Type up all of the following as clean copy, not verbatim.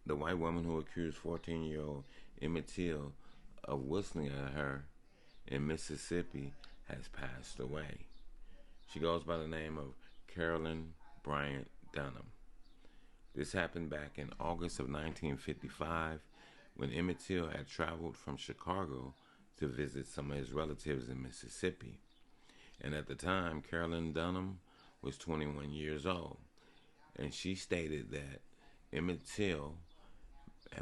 The white woman who accused 14-year-old Emmett Till of whistling at her in Mississippi has passed away. She goes by the name of Carolyn Bryant Donham. This happened back in August of 1955 when Emmett Till had traveled from Chicago to visit some of his relatives in Mississippi. And at the time, Carolyn Donham was 21 years old. And she stated that Emmett Till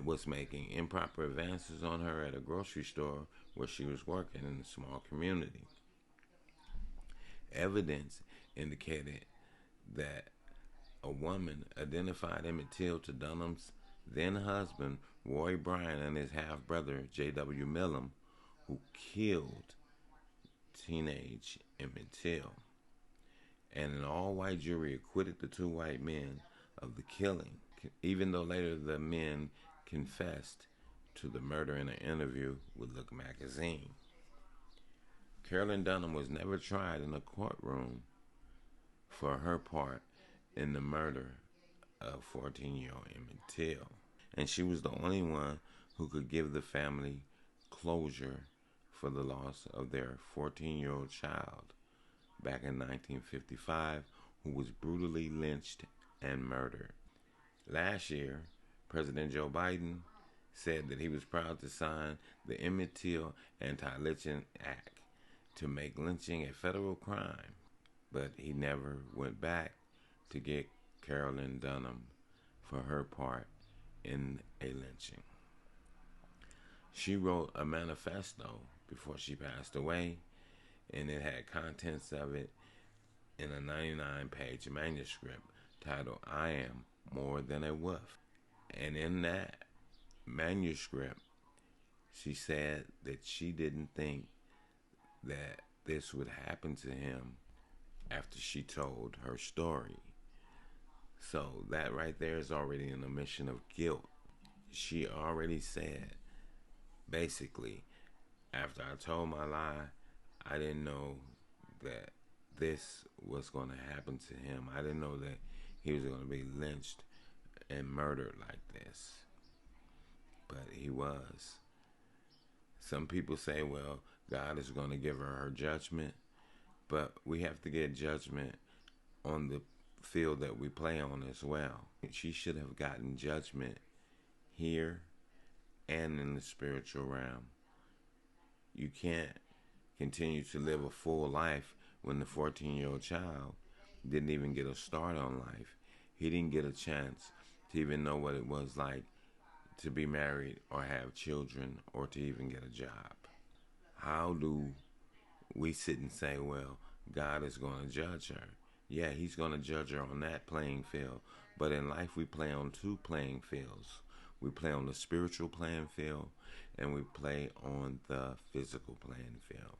was making improper advances on her at a grocery store where she was working in a small community. Evidence indicated that a woman identified Emmett Till to Donham's then husband, Roy Bryant, and his half brother, J.W. Millam, who killed teenage Emmett Till. And an all white jury acquitted the two white men of the killing, even though later the men confessed to the murder in an interview with Look magazine. Carolyn Donham was never tried in a courtroom for her part in the murder of 14-year-old Emmett Till. And she was the only one who could give the family closure for the loss of their 14-year-old child back in 1955, who was brutally lynched and murdered. Last year, President Joe Biden said that he was proud to sign the Emmett Till Anti-Lynching Act to make lynching a federal crime, but he never went back to get Carolyn Donham for her part in a lynching. She wrote a manifesto before she passed away, and it had contents of it in a 99-page manuscript titled "I Am More Than a Wolf." And in that manuscript, she said that she didn't think that this would happen to him after she told her story. So that right there is already an admission of guilt. She already said, basically, after I told my lie, I didn't know that this was going to happen to him. I didn't know that he was going to be lynched and murdered like this. But he was. Some people say, well, God is going to give her judgment, but we have to get judgment on the field that we play on as well. She should have gotten judgment here and in the spiritual realm. You can't continue to live a full life when the 14-year-old child didn't even get a start on life. He didn't get a chance to even know what it was like to be married or have children or to even get a job. How do we sit and say, well, God is going to judge her? Yeah, he's going to judge her on that playing field. But in life, we play on two playing fields. We play on the spiritual playing field, and we play on the physical playing field.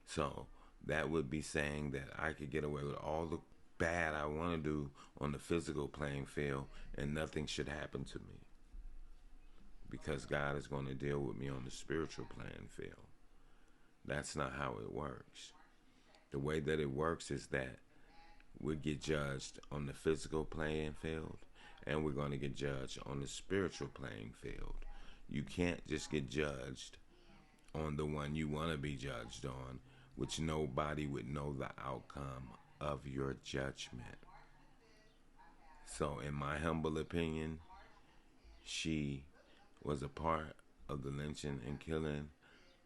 So that would be saying that I could get away with all the bad I want to do on the physical playing field, and nothing should happen to me, because God is going to deal with me on the spiritual playing field. That's not how it works. The way that it works is that we get judged on the physical playing field, and we're going to get judged on the spiritual playing field. You can't just get judged on the one you want to be judged on, which nobody would know the outcome of your judgment. So in my humble opinion, she was a part of the lynching and killing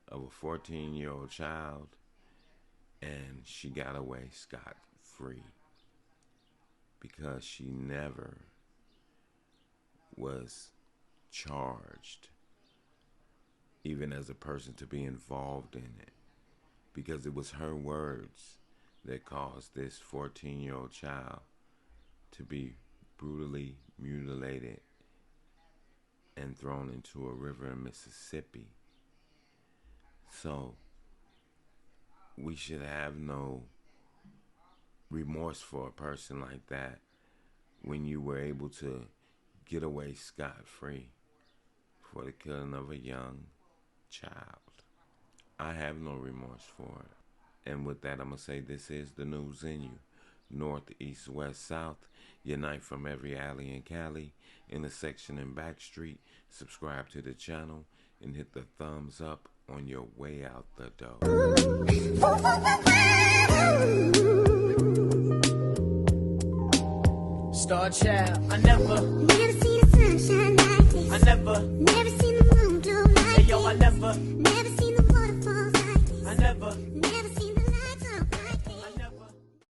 of a 14-year-old child, and she got away scot-free because she never was charged, even as a person, to be involved in it, because it was her words that caused this 14-year-old child to be brutally mutilated and thrown into a river in Mississippi. So we should have no remorse for a person like that when you were able to get away scot-free for the killing of a young child. I have no remorse for it. And with that, I'm going to say this is the news in you. north, east, west, south. Unite from every alley in Cali, intersection and back street. Subscribe to the channel and hit the thumbs up on your way out the door. Star child, I never see the sunshine like this. I never seen the moon glow like hey yo, I this. never Never seen